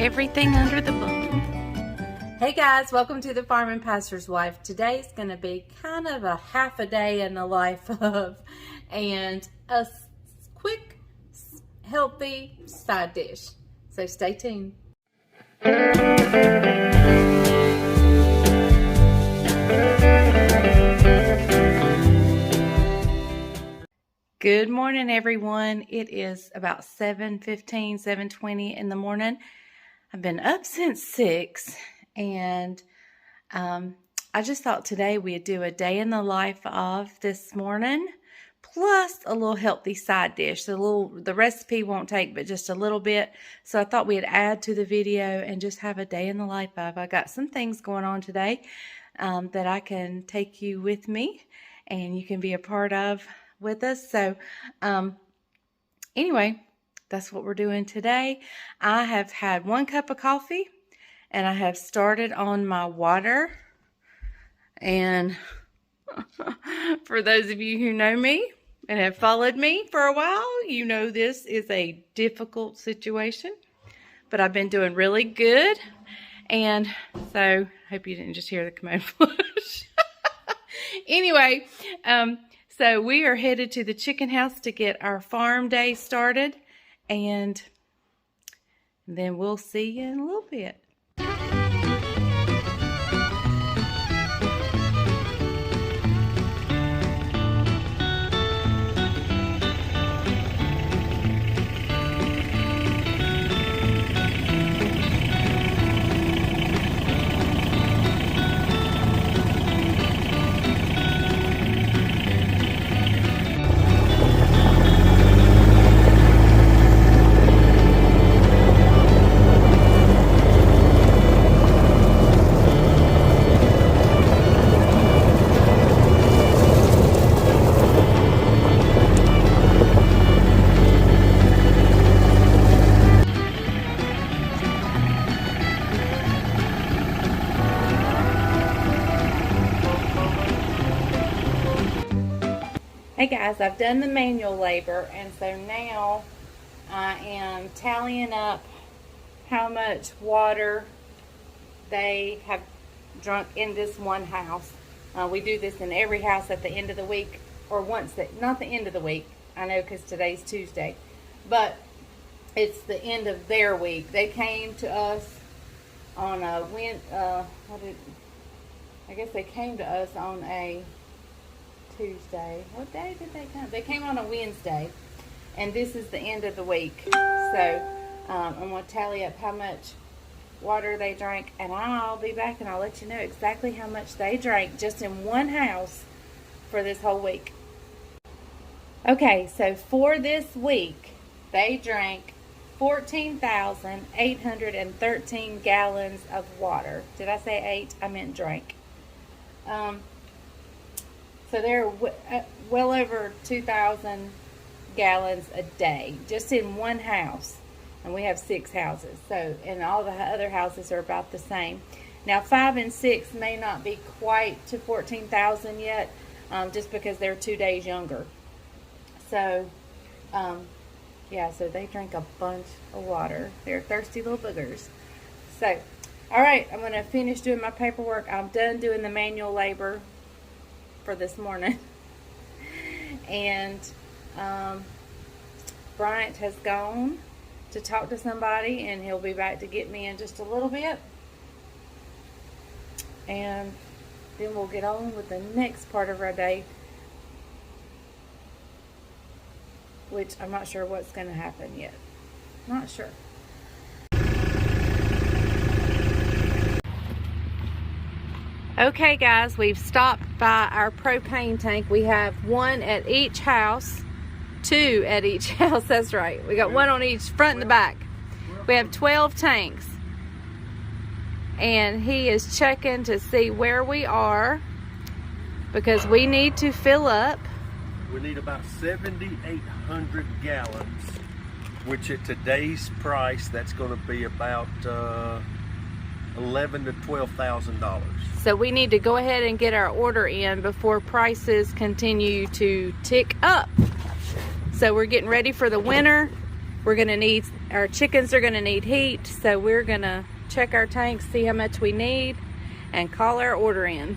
everything under the bun. Hey guys, welcome to the Farm and Pastor's Wife. Today's going to be kind of a half a day in the life of, and a quick, healthy side dish. So stay tuned. Good morning, everyone. It is about 7:15, 7:20 in the morning. I've been up since 6, and I just thought today we'd do a day in the life of this morning, plus a little healthy side dish. The recipe won't take but just a little bit, so I thought we'd add to the video and just have a day in the life of. I got some things going on today that I can take you with me, and you can be a part of with us. So anyway, that's what we're doing today. I have had 1 cup of coffee, and I have started on my water. And for those of you who know me and have followed me for a while, you know this is a difficult situation, but I've been doing really good. And so I hope you didn't just hear the commode flush. Anyway, so we are headed to the chicken house to get our farm day started, and then we'll see you in a little bit. Hey guys, I've done the manual labor, and so now I am tallying up how much water they have drunk in this one house. We do this in every house at the end of the week, or not the end of the week, I know because today's Tuesday, but it's the end of their week. They came to us on a, I guess they came to us on a Tuesday. What day did they come? They came on a Wednesday, and this is the end of the week. So I'm going to tally up how much water they drank, and I'll be back and I'll let you know exactly how much they drank just in one house for this whole week. Okay, so for this week they drank 14,813 gallons of water. Did I say 8? I meant drank. So they're well over 2,000 gallons a day, just in one house. And we have 6 houses. So, and all the other houses are about the same. Now, 5 and 6 may not be quite to 14,000 yet, just because they're 2 days younger. So, yeah, so they drink a bunch of water. They're thirsty little boogers. So, all right, I'm going to finish doing my paperwork. I'm done doing the manual labor for this morning, and Bryant has gone to talk to somebody, and he'll be back to get me in just a little bit, and then we'll get on with the next part of our day, which I'm not sure what's going to happen yet. Not sure. Okay guys, we've stopped by our propane tank. We have 1 at each house, 2 at each house, that's right. We got 1 on each front and the back. We have 12 tanks. And he is checking to see where we are, because we need to fill up. We need about 7,800 gallons, which at today's price, that's going to be about $11,000 to $12,000. So we need to go ahead and get our order in before prices continue to tick up. So we're getting ready for the winter. We're going to need our chickens are gonna need heat, so we're gonna check our tanks, see how much we need, and call our order in.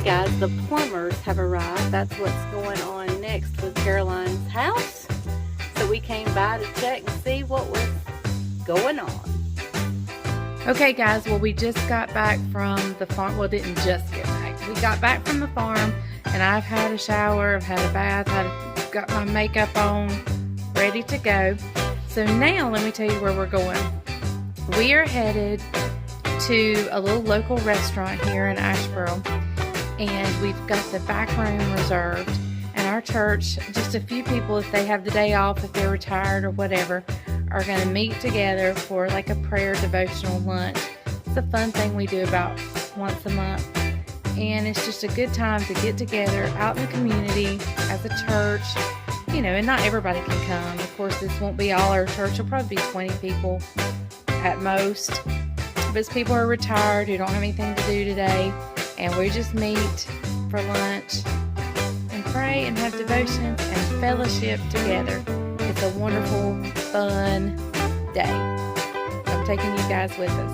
Guys, the plumbers have arrived. That's what's going on next with Caroline's house. So we came by to check and see what was going on. Okay guys, well we just got back from the farm. Well, didn't just get back. We got back from the farm and I've had a shower, I've had a bath, got my makeup on, ready to go. So now let me tell you where we're going. We are headed to a little local restaurant here in Asheboro. And we've got the back room reserved, and our church, just a few people, if they have the day off, if they're retired or whatever, are going to meet together for like a prayer devotional lunch. It's a fun thing we do about once a month, and it's just a good time to get together out in the community as a church, you know, and not everybody can come. Of course, this won't be all our church. It'll probably be 20 people at most, but it's people who are retired who don't have anything to do today. And we just meet for lunch and pray and have devotions and fellowship together. It's a wonderful, fun day. I'm taking you guys with us.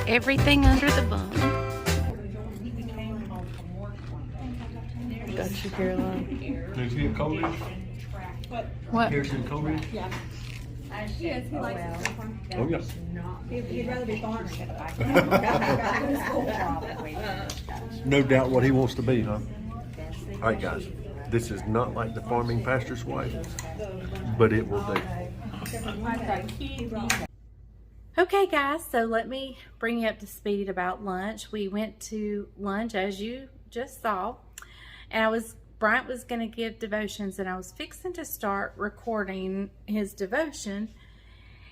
Everything under the bun. Got you, Caroline. Did you get cold? What? Here's some cold? Yeah. Yes, he likes it. Oh, yes. He'd rather be farming. No doubt what he wants to be, huh? All right, guys. This is not like the farming pastor's wife, but it will do. Okay, guys, so let me bring you up to speed about lunch. We went to lunch, as you just saw, and Bryant was going to give devotions, and I was fixing to start recording his devotion,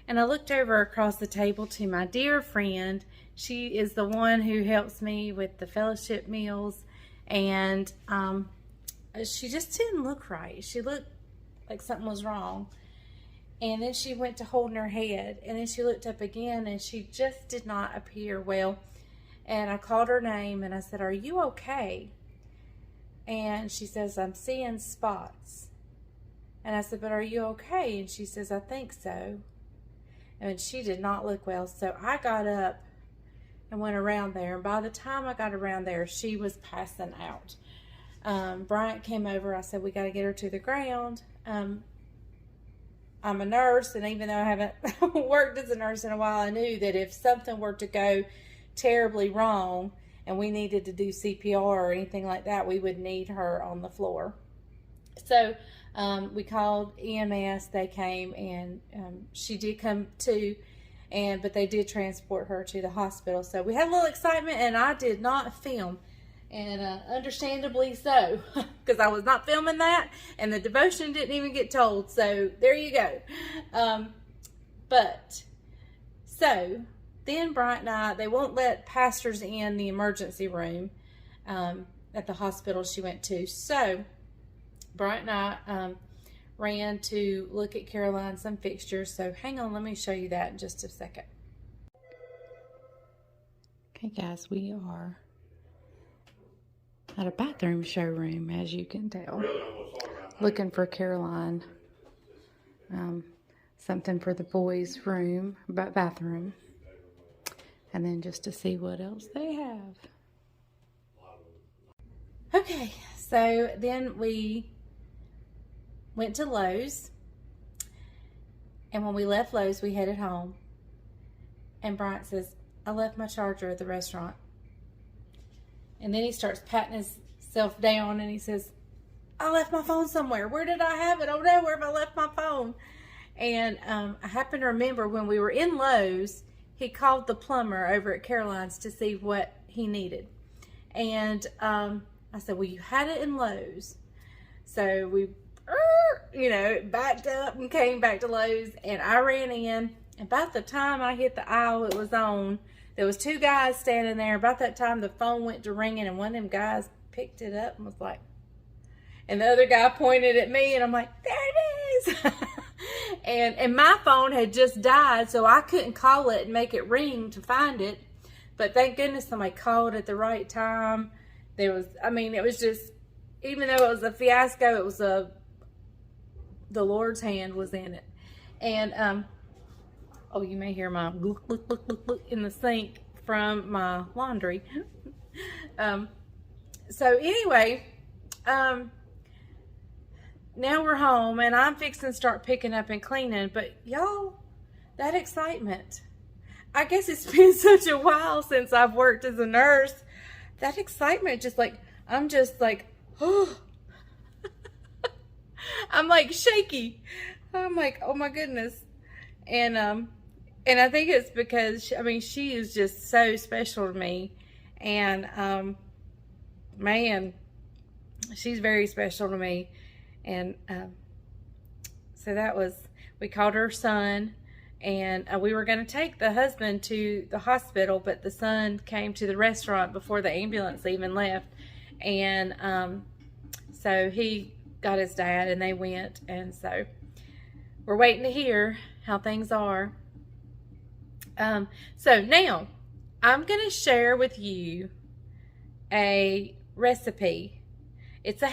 and I looked over across the table to my dear friend. She is the one who helps me with the fellowship meals, and she just didn't look right. She looked like something was wrong, and then she went to holding her head, and then she looked up again, and she just did not appear well, and I called her name, and I said, "Are you okay?" And she says, "I'm seeing spots." And I said, "But are you okay?" And she says, "I think so." And she did not look well. So I got up and went around there. And by the time I got around there, she was passing out. Bryant came over. I said, "We got to get her to the ground." I'm a nurse, and even though I haven't worked as a nurse in a while, I knew that if something were to go terribly wrong, and we needed to do CPR or anything like that, we would need her on the floor. So we called EMS. They came, and she did come too, but they did transport her to the hospital. So we had a little excitement, and I did not film, and understandably so, because I was not filming that, and the devotion didn't even get told. So there you go. Then Bryant and I, they won't let pastors in the emergency room at the hospital she went to. So Bryant and I ran to look at Caroline some fixtures. So hang on, let me show you that in just a second. Okay guys, we are at a bathroom showroom, as you can tell. Looking for Caroline. Something for the boys' room, bathroom. And then just to see what else they have. Okay, so then we went to Lowe's. And when we left Lowe's, we headed home. And Bryant says, "I left my charger at the restaurant." And then he starts patting himself down, and he says, "I left my phone somewhere. Where did I have it? Oh no, where have I left my phone?" And I happen to remember when we were in Lowe's, he called the plumber over at Caroline's to see what he needed. And I said, "Well, you had it in Lowe's." So we, backed up and came back to Lowe's, and I ran in. And about the time I hit the aisle it was on, there was 2 guys standing there. About that time, the phone went to ringing, and one of them guys picked it up and was like, and the other guy pointed at me, and I'm like, there it is. and my phone had just died, so I couldn't call it and make it ring to find it. But thank goodness somebody called at the right time. It was just, even though it was a fiasco, it was the Lord's hand was in it. And, oh, you may hear my look in the sink from my laundry. So anyway, now we're home, and I'm fixing to start picking up and cleaning. But y'all, that excitement, I guess it's been such a while since I've worked as a nurse. That excitement, I'm just like, oh, I'm like shaky. I'm like, oh my goodness. And I think it's because, she is just so special to me. And, man, she's very special to me. And, so we called her son, and we were going to take the husband to the hospital, but the son came to the restaurant before the ambulance even left. And, so he got his dad, and they went. And so we're waiting to hear how things are. So now I'm going to share with you a recipe. It's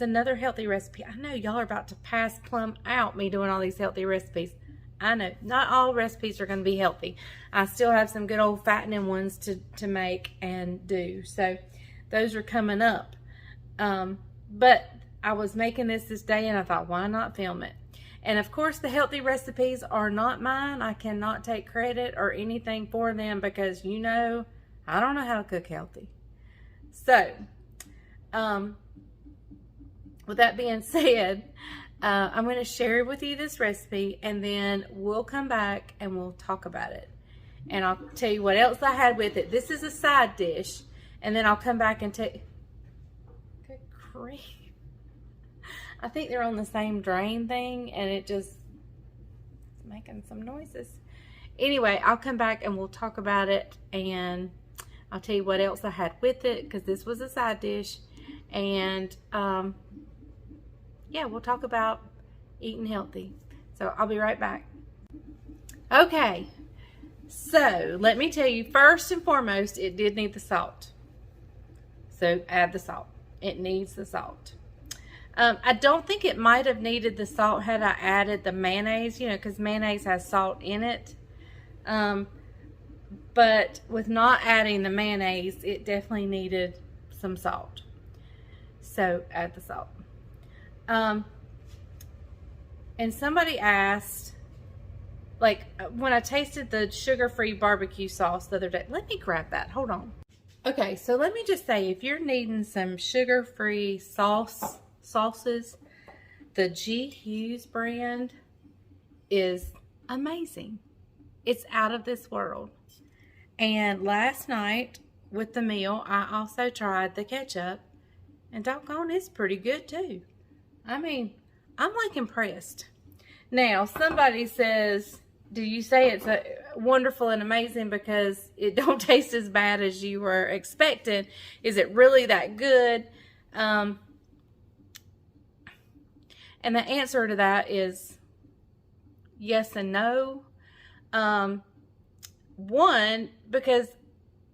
another healthy recipe. I know y'all are about to pass plumb out me doing all these healthy recipes. I know not all recipes are going to be healthy. I still have some good old fattening ones to make and do. So those are coming up. But I was making this day, and I thought, why not film it? And of course, the healthy recipes are not mine. I cannot take credit or anything for them because, I don't know how to cook healthy. So, with that being said, I'm going to share with you this recipe, and then we'll come back and we'll talk about it. And I'll tell you what else I had with it. This is a side dish, and then I'll come back and take... Good grief. I think they're on the same drain thing, and it just making some noises. Anyway, I'll come back and we'll talk about it, and I'll tell you what else I had with it, because this was a side dish. And yeah, we'll talk about eating healthy. So I'll be right back. Okay, so let me tell you, first and foremost, it did need the salt. So add the salt. It needs the salt. I don't think it might have needed the salt had I added the mayonnaise, because mayonnaise has salt in it. But with not adding the mayonnaise, it definitely needed some salt. So add the salt. And somebody asked, when I tasted the sugar-free barbecue sauce the other day, let me grab that. Hold on. Okay, so let me just say, if you're needing some sugar-free sauces, the G. Hughes brand is amazing. It's out of this world. And last night with the meal, I also tried the ketchup, and doggone, it's pretty good too. I'm impressed. Now, somebody says, do you say it's wonderful and amazing because it don't taste as bad as you were expecting? Is it really that good? And the answer to that is yes and no. One, because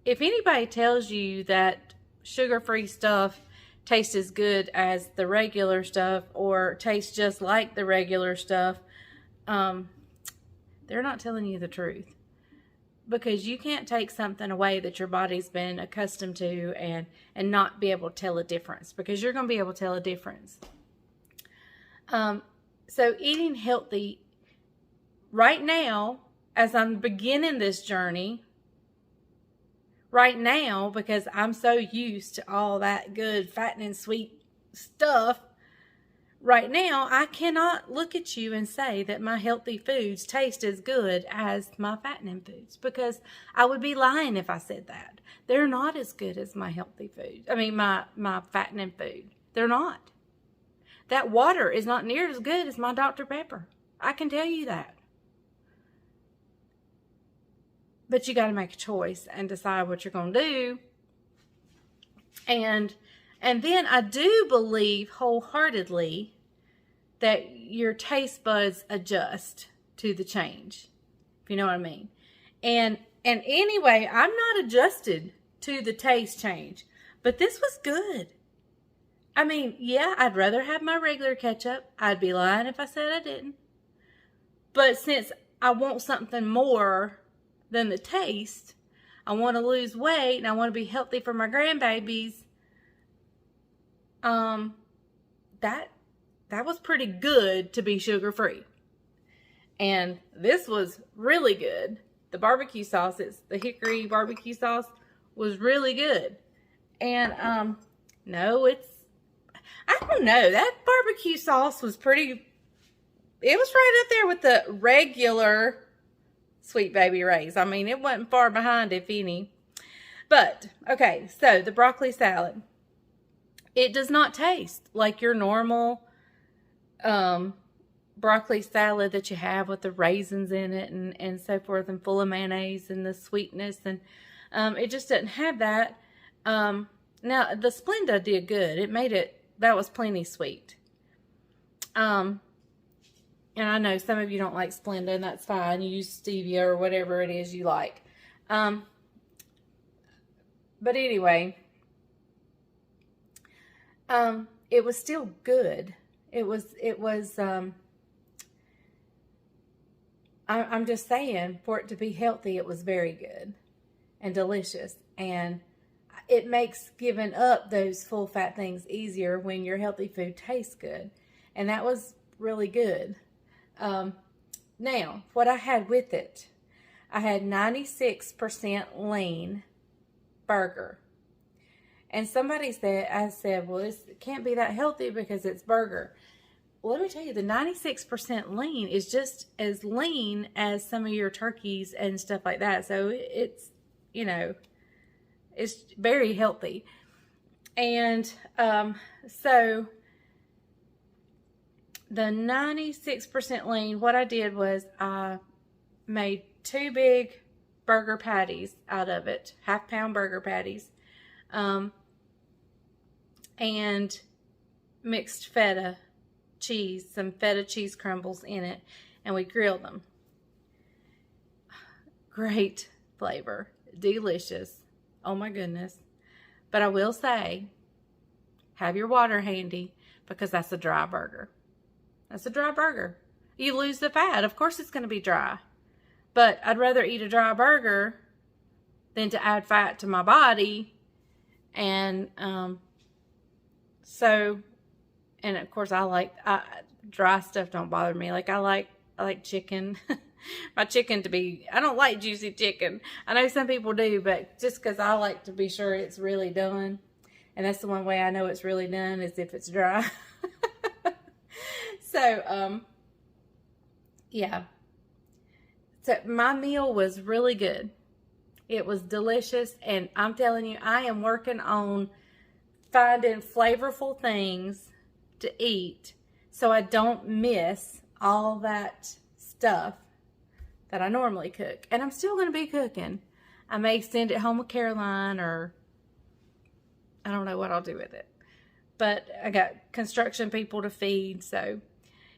if anybody tells you that sugar-free stuff tastes as good as the regular stuff or tastes just like the regular stuff, they're not telling you the truth. Because you can't take something away that your body's been accustomed to and not be able to tell a difference. Because you're going to be able to tell a difference. So eating healthy right now, as I'm beginning this journey, right now, because I'm so used to all that good, fattening, sweet stuff, right now, I cannot look at you and say that my healthy foods taste as good as my fattening foods, because I would be lying if I said that. They're not as good as my healthy food. My fattening food. They're not. That water is not near as good as my Dr. Pepper. I can tell you that. but you got to make a choice and decide what you're going to do. And then I do believe wholeheartedly that your taste buds adjust to the change, if you know what I mean. And anyway, I'm not adjusted to the taste change, but this was good. I mean, yeah, I'd rather have my regular ketchup. I'd be lying if I said I didn't. But since I want something more than the taste, I want to lose weight and I want to be healthy for my grandbabies, that was pretty good to be sugar-free. And this was really good. The barbecue sauce, the hickory barbecue sauce, was really good. And no, I don't know, that barbecue sauce was pretty, it was right up there with the regular Sweet Baby Ray's. I mean, it wasn't far behind, if any. But, okay, so the broccoli salad. It does not taste like your normal broccoli salad that you have with the raisins in it and so forth, and full of mayonnaise and the sweetness. And it just doesn't have that. Now, the Splenda did good. It made it, that was plenty sweet. And I know some of you don't like Splenda, and that's fine. You use stevia or whatever it is you like. But anyway, it was still good. I'm just saying, for it to be healthy, it was very good and delicious. And it makes giving up those full fat things easier when your healthy food tastes good. And that was really good. Now, what I had with it, I had 96% lean burger. And somebody said, I said, well, it can't be that healthy because it's burger. Well, let me tell you, the 96% lean is just as lean as some of your turkeys and stuff like that. So it's, you know, it's very healthy. And so the 96% lean, what I did was I made 2 big burger patties out of it, half-pound burger patties, and mixed feta cheese, some feta cheese crumbles in it, and we grilled them. Great flavor, delicious. Oh my goodness. But I will say, have your water handy, because that's a dry burger. That's a dry burger. You lose the fat. Of course it's going to be dry. But I'd rather eat a dry burger than to add fat to my body. And and of course dry stuff don't bother me. Like I like chicken. My chicken to be, I don't like juicy chicken. I know some people do, but just because I like to be sure it's really done. And that's the one way I know it's really done, is if it's dry. So, yeah. So my meal was really good. It was delicious. And I'm telling you, I am working on finding flavorful things to eat so I don't miss all that stuff that I normally cook. And I'm still going to be cooking. I may send it home with Caroline, or I don't know what I'll do with it. But I got construction people to feed, so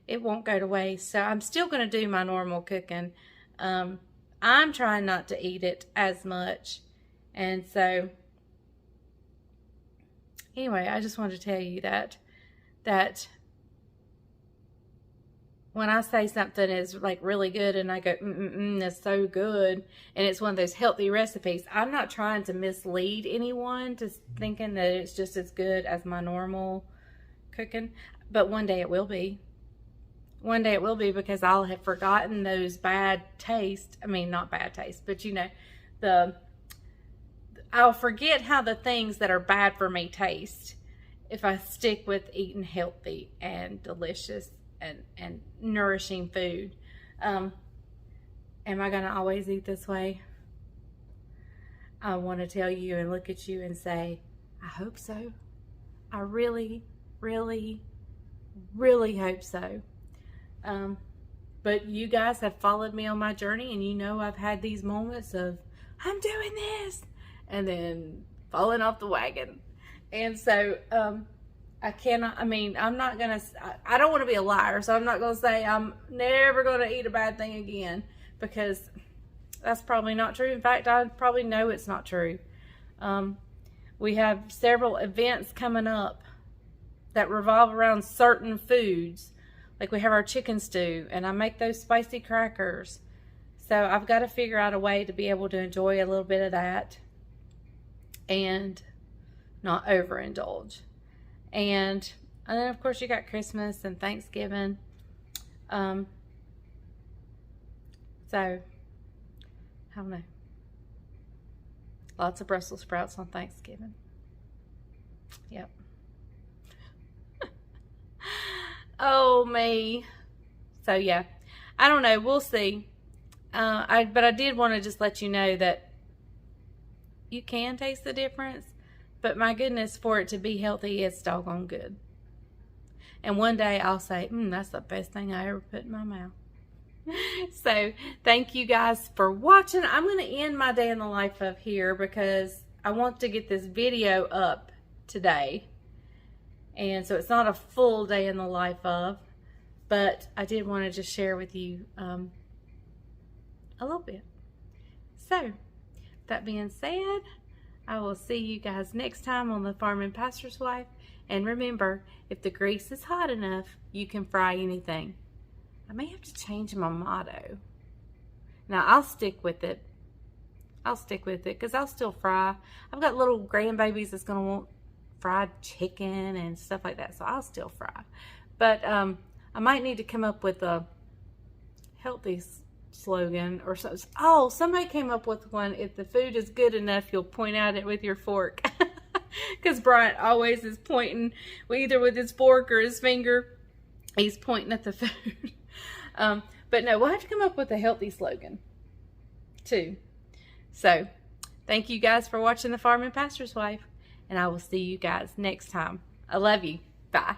it won't go to waste. So I'm still going to do my normal cooking. I'm trying not to eat it as much. And so, anyway, I just wanted to tell you that when I say something is like really good and I go, that's so good, and it's one of those healthy recipes, I'm not trying to mislead anyone to thinking that it's just as good as my normal cooking. But one day it will be. One day it will be, because I'll have forgotten those bad taste. I mean, not bad taste, but you know, I'll forget how the things that are bad for me taste if I stick with eating healthy and delicious and nourishing food. Am I going to always eat this way? I want to tell you and look at you and say, I hope so. I really, really, really hope so. But you guys have followed me on my journey, and you know I've had these moments of, I'm doing this, and then falling off the wagon. And so, I'm not going to, I don't want to be a liar, so I'm not going to say I'm never going to eat a bad thing again, because that's probably not true. In fact, I probably know it's not true. We have several events coming up that revolve around certain foods. Like we have our chicken stew, and I make those spicy crackers. So I've got to figure out a way to be able to enjoy a little bit of that and not overindulge. And then of course you got Christmas and Thanksgiving. So I don't know. Lots of Brussels sprouts on Thanksgiving. Yep. Oh, me. So, yeah. I don't know. We'll see. But I did want to just let you know that you can taste the difference. But my goodness, for it to be healthy, it's doggone good. And one day I'll say, that's the best thing I ever put in my mouth. So, thank you guys for watching. I'm going to end my day in the life of here because I want to get this video up today. And so it's not a full day in the life of, but I did want to just share with you a little bit. So, that being said, I will see you guys next time on the Farming Pastor's Wife. And remember, if the grease is hot enough, you can fry anything. I may have to change my motto. Now, I'll stick with it. Because I'll still fry. I've got little grandbabies that's going to want fried chicken and stuff like that, so I'll still fry. But I might need to come up with a healthy slogan or something. Oh, somebody came up with one: if the food is good enough, you'll point at it with your fork. Because Bryant always is pointing, either with his fork or his finger, he's pointing at the food. But no, we'll have to come up with a healthy slogan too. So thank you guys for watching the Farming Pastor's Wife. And I will see you guys next time. I love you. Bye.